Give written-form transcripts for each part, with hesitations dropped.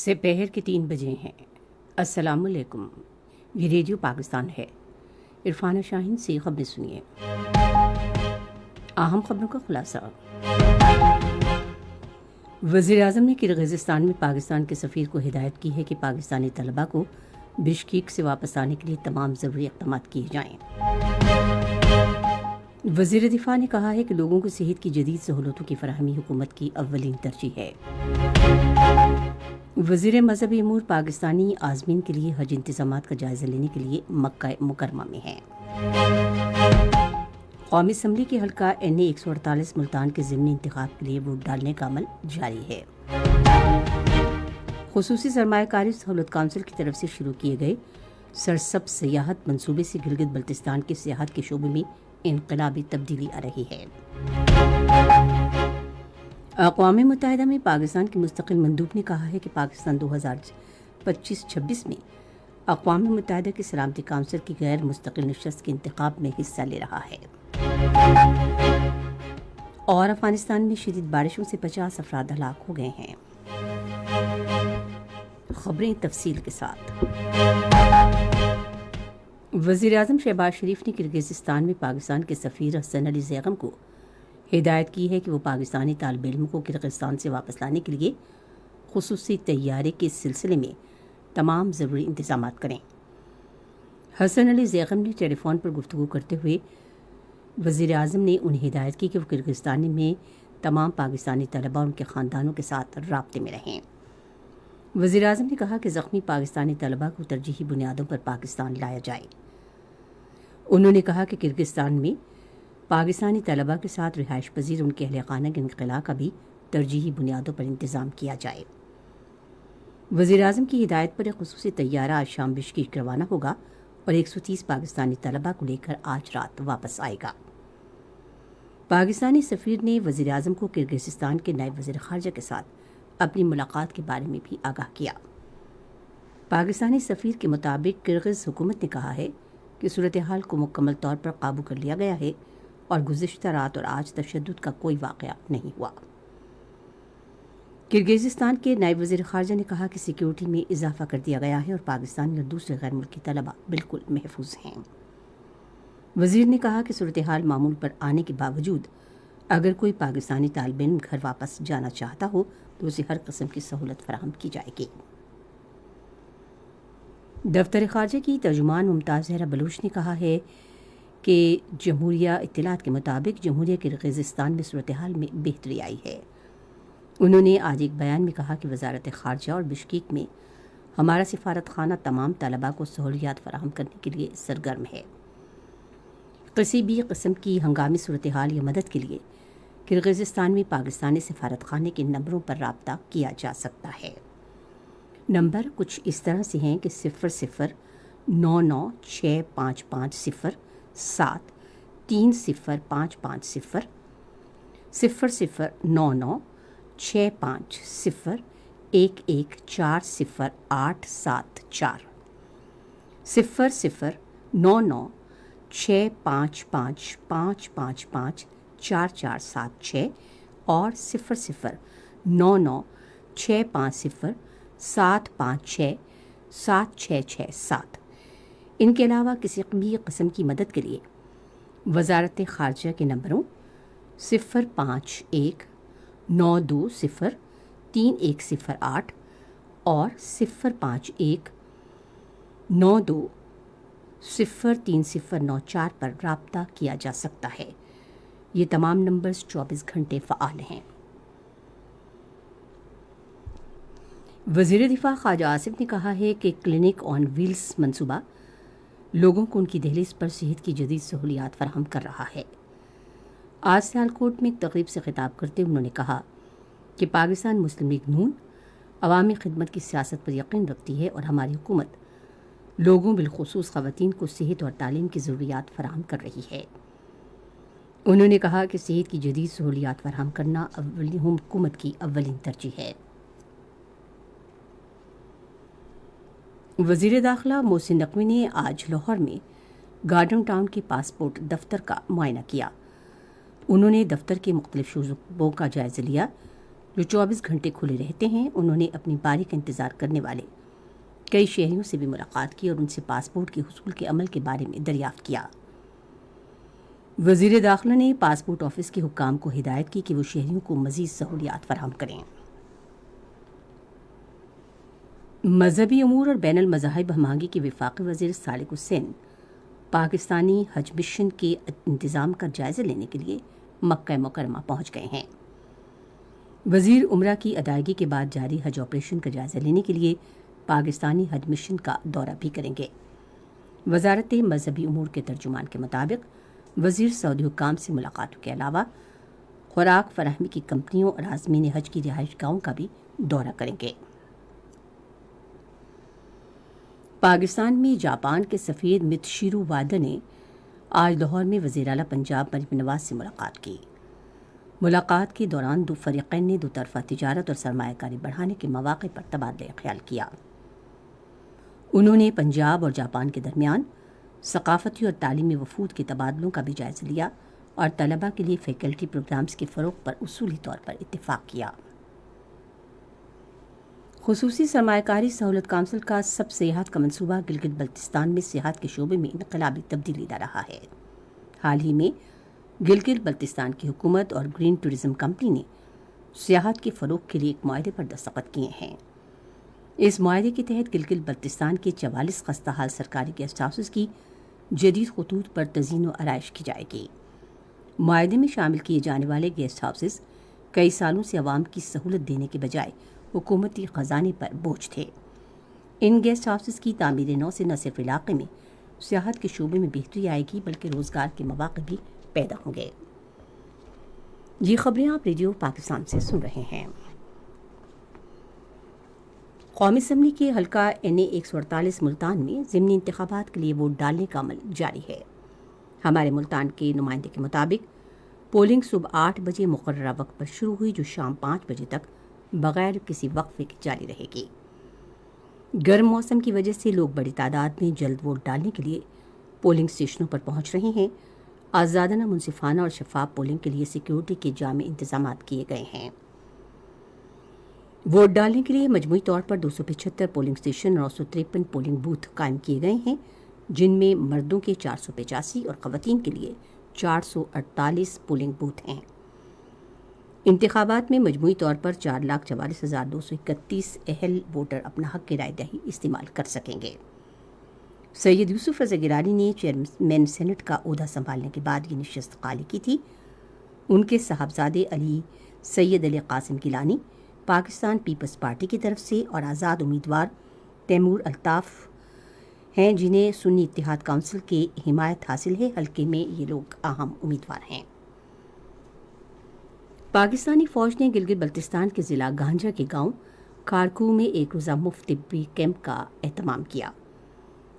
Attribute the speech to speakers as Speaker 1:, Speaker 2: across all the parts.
Speaker 1: سپہر کے 3 بجے ہیں۔ السلام علیکم، یہ ریڈیو پاکستان ہے۔ عرفانہ شاہین سے خبریں سنیے۔ اہم خبروں کا خلاصہ۔ وزیر اعظم نے کرغزستان میں پاکستان کے سفیر کو ہدایت کی ہے کہ پاکستانی طلباء کو بشکیک سے واپس آنے کے لیے تمام ضروری اقدامات کیے جائیں۔ وزیر دفاع نے کہا ہے کہ لوگوں کو صحت کی جدید سہولتوں کی فراہمی حکومت کی اولین ترجیح ہے۔ وزیر مذہبی امور پاکستانی عازمین کے لیے حج انتظامات کا جائزہ لینے کے لیے مکہ مکرمہ میں ہیں۔ قومی اسمبلی کے حلقہ NA 148 ملتان کے ضمنی انتخاب کے لیے ووٹ ڈالنے کا عمل جاری ہے۔ خصوصی سرمایہ کاری سہولت کونسل کی طرف سے شروع کیے گئے سرسبز سیاحت منصوبے سے گلگت بلتستان کے سیاحت کے شعبے میں انقلابی تبدیلی آ رہی ہے۔ اقوام متحدہ میں پاکستان کے مستقل مندوب نے کہا ہے کہ پاکستان 2025-26 میں اقوام متحدہ کی سلامتی کونسل کی غیر مستقل نشست کے انتخاب میں حصہ لے رہا ہے۔ اور افغانستان میں شدید بارشوں سے 50 افراد ہلاک ہو گئے ہیں۔ خبریں تفصیل کے ساتھ۔ وزیر اعظم شہباز شریف نے کرغزستان میں پاکستان کے سفیر حسن علی زیغم کو ہدایت کی ہے کہ وہ پاکستانی طالب علم کو کرغزستان سے واپس لانے کے لیے خصوصی طیارے کے سلسلے میں تمام ضروری انتظامات کریں۔ حسن علی زیغم نے ٹیلی فون پر گفتگو کرتے ہوئے وزیر اعظم نے انہیں ہدایت کی کہ وہ کرغزستان میں تمام پاکستانی طلباء اور ان کے خاندانوں کے ساتھ رابطے میں رہیں۔ وزیر اعظم نے کہا کہ زخمی پاکستانی طلباء کو ترجیحی بنیادوں پر پاکستان لایا جائے۔ انہوں نے کہا کہ کرغزستان میں پاکستانی طلباء کے ساتھ رہائش پذیر ان کے اہل خانہ کے انخلاء کا بھی ترجیحی بنیادوں پر انتظام کیا جائے۔ وزیر اعظم کی ہدایت پر ایک خصوصی طیارہ آج شام بشکیک روانہ ہوگا اور 130 پاکستانی طلباء کو لے کر آج رات واپس آئے گا۔ پاکستانی سفیر نے وزیر اعظم کو کرغزستان کے نائب وزیر خارجہ کے ساتھ اپنی ملاقات کے بارے میں بھی آگاہ کیا۔ پاکستانی سفیر کے مطابق کرغز حکومت نے کہا ہے کہ صورتحال کو مکمل طور پر قابو کر لیا گیا ہے اور گزشتہ رات اور آج تشدد کا کوئی واقعہ نہیں ہوا۔ کرغزستان کے نائب وزیر خارجہ نے کہا کہ سیکیورٹی میں اضافہ کر دیا گیا ہے اور پاکستانی اور دوسرے غیر ملکی طلباء بالکل محفوظ ہیں۔ وزیر نے کہا کہ صورتحال معمول پر آنے کے باوجود اگر کوئی پاکستانی طالب علم گھر واپس جانا چاہتا ہو تو اسے ہر قسم کی سہولت فراہم کی جائے گی۔ دفتر خارجہ کی ترجمان ممتاز زہرا بلوچ نے کہا ہے کہ جمہوریہ اطلاعات کے مطابق جمہوریہ کرغزستان میں صورتحال میں بہتری آئی ہے۔ انہوں نے آج ایک بیان میں کہا کہ وزارت خارجہ اور بشکیک میں ہمارا سفارت خانہ تمام طلباء کو سہولیات فراہم کرنے کے لیے سرگرم ہے۔ کسی بھی قسم کی ہنگامی صورتحال یا مدد کے لیے کرغزستان میں پاکستانی سفارت خانے کے نمبروں پر رابطہ کیا جا سکتا ہے۔ نمبر کچھ اس طرح سے ہیں کہ 00996550730550 00996550114084 009965554476 اور 00965075675667۔ ان کے علاوہ کسی بھی قسم کی مدد کے لیے وزارت خارجہ کے نمبروں 05192031108 اور 051920304 پر رابطہ کیا جا سکتا ہے۔ یہ تمام نمبرز 24 گھنٹے فعال ہیں۔ وزیر دفاع خواجہ آصف نے کہا ہے کہ کلینک آن ویلز منصوبہ لوگوں کو ان کی دہلیز پر صحت کی جدید سہولیات فراہم کر رہا ہے۔ آج سیالکوٹ میں ایک تقریب سے خطاب کرتے ہوئے انہوں نے کہا کہ پاکستان مسلم لیگ نون عوامی خدمت کی سیاست پر یقین رکھتی ہے اور ہماری حکومت لوگوں بالخصوص خواتین کو صحت اور تعلیم کی ضروریات فراہم کر رہی ہے۔ انہوں نے کہا کہ صحت کی جدید سہولیات فراہم کرنا حکومت کی اولین ترجیح ہے۔ وزیر داخلہ محسن نقوی نے آج لاہور میں گارڈن ٹاؤن کے پاسپورٹ دفتر کا معائنہ کیا۔ انہوں نے دفتر کے مختلف شعبوں کا جائزہ لیا جو 24 گھنٹے کھلے رہتے ہیں. انہوں نے اپنی باری کا انتظار کرنے والے کئی شہریوں سے بھی ملاقات کی اور ان سے پاسپورٹ کے حصول کے عمل کے بارے میں دریافت کیا. وزیر داخلہ نے پاسپورٹ آفس کے حکام کو ہدایت کی کہ وہ شہریوں کو مزید سہولیات فراہم کریں. مذہبی امور اور بین المذاہب ہم آہنگی کے وفاقی وزیر صالح حسین پاکستانی حج مشن کے انتظام کا جائزہ لینے کے لیے مکہ مکرمہ پہنچ گئے ہیں. وزیر عمرہ کی ادائیگی کے بعد جاری حج آپریشن کا جائزہ لینے کے لیے پاکستانی حج مشن کا دورہ بھی کریں گے. وزارت مذہبی امور کے ترجمان کے مطابق وزیر سعودی حکام سے ملاقاتوں کے علاوہ خوراک فراہمی کی کمپنیوں اور عازمین حج کی رہائش گاہوں کا بھی دورہ کریں گے. پاکستان میں جاپان کے سفیر متشیرو وادا نے آج لاہور میں وزیر اعلیٰ پنجاب مریم نواز سے ملاقات کی. ملاقات کے دوران دو فریقین نے دو طرفہ تجارت اور سرمایہ کاری بڑھانے کے مواقع پر تبادلہ خیال کیا. انہوں نے پنجاب اور جاپان کے درمیان ثقافتی اور تعلیمی وفود کے تبادلوں کا بھی جائزہ لیا اور طلباء کے لیے فیکلٹی پروگرامز کے فروغ پر اصولی طور پر اتفاق کیا. خصوصی سرمایہ کاری سہولت کونسل کا سب سیاحت کا منصوبہ گلگت بلتستان میں سیاحت کے شعبے میں انقلابی تبدیلی لا رہا ہے. حال ہی میں گلگت بلتستان کی حکومت اور گرین ٹورزم کمپنی نے سیاحت کے فروغ کے لیے ایک معاہدے پر دستخط کیے ہیں. اس معاہدے کے تحت گلگت بلتستان کے 44 خستہ حال سرکاری گیسٹ ہاؤسز کی جدید خطوط پر تزئین و آرائش کی جائے گی. معاہدے میں شامل کیے جانے والے گیسٹ ہاؤسز کئی سالوں سے عوام کی سہولت دینے کے بجائے حکومتی خزانے پر بوجھ تھے. ان گیسٹ ہاؤسز کی تعمیر نو سے نہ صرف علاقے میں سیاحت کے شعبے میں بہتری آئے گی بلکہ روزگار کے مواقع بھی پیدا ہوں گے. یہ خبریں آپ ریڈیو پاکستان سے سن رہے ہیں. قومی اسمبلی کے حلقہ NA 148 ملتان میں ضمنی انتخابات کے لیے ووٹ ڈالنے کا عمل جاری ہے. ہمارے ملتان کے نمائندے کے مطابق پولنگ صبح 8 بجے مقررہ وقت پر شروع ہوئی جو شام 5 بجے تک بغیر کسی وقفے کے جاری رہے گی. گرم موسم کی وجہ سے لوگ بڑی تعداد میں جلد ووٹ ڈالنے کے لیے پولنگ اسٹیشنوں پر پہنچ رہے ہیں. آزادانہ، منصفانہ اور شفاف پولنگ کے لیے سیکیورٹی کے جامع انتظامات کیے گئے ہیں. ووٹ ڈالنے کے لیے مجموعی طور پر 275 پولنگ اسٹیشن اور 953 پولنگ بوتھ قائم کیے گئے ہیں جن میں مردوں کے 485 اور خواتین کے لیے 448 پولنگ بوتھ ہیں. انتخابات میں مجموعی طور پر 4,44,231 اہل ووٹر اپنا حق رائے دہی استعمال کر سکیں گے. سید یوسف رضا گیلانی نے چیئرمین سینٹ کا عہدہ سنبھالنے کے بعد یہ نشست خالی کی تھی. ان کے صاحبزادے سید علی قاسم گیلانی پاکستان پیپلز پارٹی کی طرف سے اور آزاد امیدوار تیمور الطاف ہیں جنہیں سنی اتحاد کونسل کی حمایت حاصل ہے. حلقے میں یہ لوگ اہم امیدوار ہیں. پاکستانی فوج نے گلگت بلتستان کے ضلع گانجا کے گاؤں کارکو میں ایک روزہ مفت طبی کیمپ کا اہتمام کیا.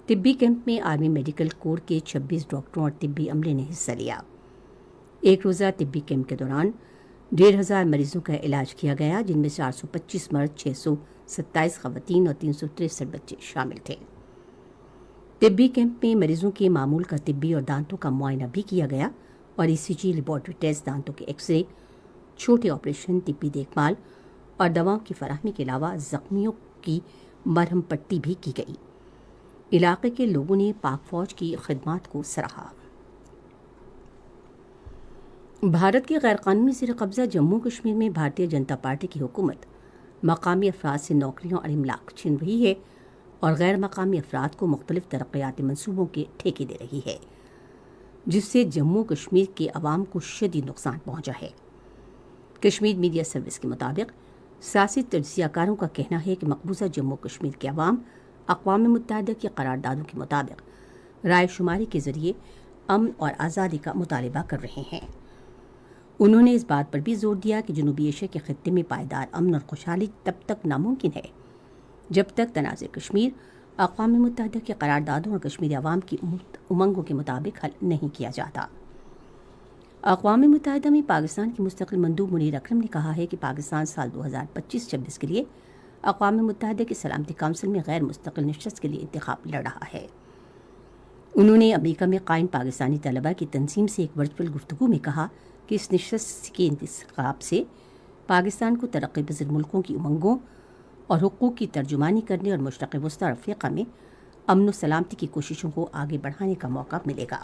Speaker 1: طبی کیمپ میں آرمی میڈیکل کور کے 26 ڈاکٹروں اور طبی عملے نے حصہ لیا. ایک روزہ طبی کیمپ کے دوران 1,500 مریضوں کا علاج کیا گیا جن میں 425 مرد، 627 خواتین اور 363 بچے شامل تھے. طبی کیمپ میں مریضوں کے معمول کا طبی اور دانتوں کا معائنہ بھی کیا گیا اور ECG، لیبارٹری ٹیسٹ، دانتوں کے ایکس رے، چھوٹے آپریشن، طبی دیکھ بھال اور دواؤں کی فراہمی کے علاوہ زخمیوں کی مرہم پٹی بھی کی گئی. علاقے کے لوگوں نے پاک فوج کی خدمات کو سراہا. بھارت کے غیر قانونی زیر قبضہ جموں کشمیر میں بھارتیہ جنتا پارٹی کی حکومت مقامی افراد سے نوکریوں اور املاک چھین رہی ہے اور غیر مقامی افراد کو مختلف ترقیاتی منصوبوں کے ٹھیکے دے رہی ہے جس سے جموں کشمیر کے عوام کو شدید نقصان پہنچا ہے. کشمیر میڈیا سروس کے مطابق سیاسی تجزیہ کاروں کا کہنا ہے کہ مقبوضہ جموں کشمیر کے عوام اقوام متحدہ کی قراردادوں کے مطابق رائے شماری کے ذریعے امن اور آزادی کا مطالبہ کر رہے ہیں. انہوں نے اس بات پر بھی زور دیا کہ جنوبی ایشیا کے خطے میں پائیدار امن اور خوشحالی تب تک ناممکن ہے جب تک تنازع کشمیر اقوام متحدہ کی قراردادوں اور کشمیری عوام کی امنگوں کے مطابق حل نہیں کیا جاتا. اقوام متحدہ میں پاکستان کی مستقل مندوب منیر اکرم نے کہا ہے کہ پاکستان سال 2025-26 کے لیے اقوام متحدہ کی سلامتی کونسل میں غیر مستقل نشست کے لیے انتخاب لڑ رہا ہے. انہوں نے امریکہ میں قائم پاکستانی طلباء کی تنظیم سے ایک ورچوئل گفتگو میں کہا کہ اس نشست کے انتخاب سے پاکستان کو ترقی پذیر ملکوں کی امنگوں اور حقوق کی ترجمانی کرنے اور مشرق وسطی اور افریقہ میں امن و سلامتی کی کوششوں کو آگے بڑھانے کا موقع ملے گا۔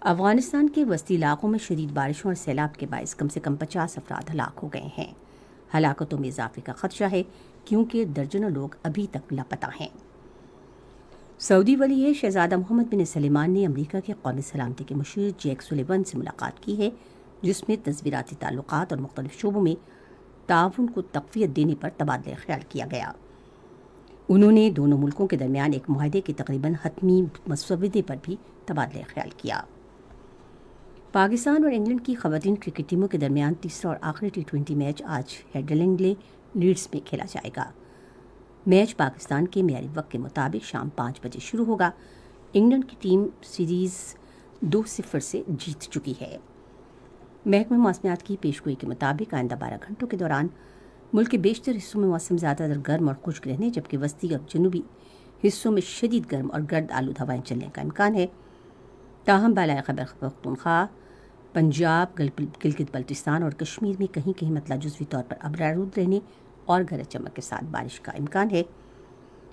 Speaker 1: افغانستان کے وسطی علاقوں میں شدید بارشوں اور سیلاب کے باعث کم سے کم 50 افراد ہلاک ہو گئے ہیں۔ ہلاکتوں میں اضافے کا خدشہ ہے کیونکہ درجنوں لوگ ابھی تک لاپتہ ہیں۔ سعودی ولی شہزادہ محمد بن سلمان نے امریکہ کے قومی سلامتی کے مشیر جیک سولیون سے ملاقات کی ہے، جس میں تصویراتی تعلقات اور مختلف شعبوں میں تعاون کو تقویت دینے پر تبادلہ خیال کیا گیا۔ انہوں نے دونوں ملکوں کے درمیان ایک معاہدے کے تقریباً حتمی مسودے پر بھی تبادلہ خیال کیا۔ پاکستان اور انگلینڈ کی خواتین کرکٹ ٹیموں کے درمیان تیسرا اور آخری ٹی20 میچ آج ہیڈلنگلے لیڈز میں کھیلا جائے گا۔ میچ پاکستان کے معیاری وقت کے مطابق شام 5 بجے شروع ہوگا۔ انگلینڈ کی ٹیم سیریز 2-0 سے جیت چکی ہے۔ محکمہ موسمیات کی پیشگوئی کے مطابق آئندہ 12 گھنٹوں کے دوران ملک کے بیشتر حصوں میں موسم زیادہ تر گرم اور خشک رہنے، جبکہ وسطی اور جنوبی حصوں میں شدید گرم اور گرد آلود ہوائیں چلنے کا امکان ہے۔ تاہم بالائے خیبر پختونخوا، پنجاب، گلگت بلتستان اور کشمیر میں کہیں کہیں مطلع جزوی طور پر ابرآلود رہنے اور گرج چمک کے ساتھ بارش کا امکان ہے۔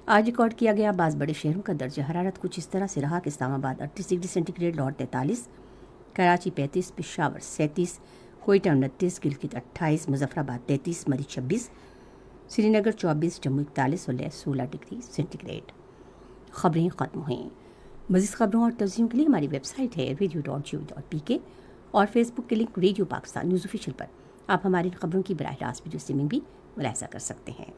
Speaker 1: آج ریکارڈ کیا گیا بعض بڑے شہروں کا درجہ حرارت کچھ اس طرح سے رہا کہ Islamabad 38 degree centigrade, Lahore 43، Karachi 35، Peshawar 37، Quetta 29، Gilgit 28، Muzaffarabad 33، مری 26، سری نگر 24، جموں 41 اور لیہ 16 ڈگری سینٹی گریڈ۔ خبریں ختم ہوئیں۔ مزید خبروں اور توضیحوں کے لیے ہماری ویب سائٹ ہے radio.gov.pk اور فیس بک کے link radio Pakistan news official پر آپ ہماری خبروں کی براہ راست ویڈیو اسٹریمنگ بھی ملاحظہ کر سکتے ہیں۔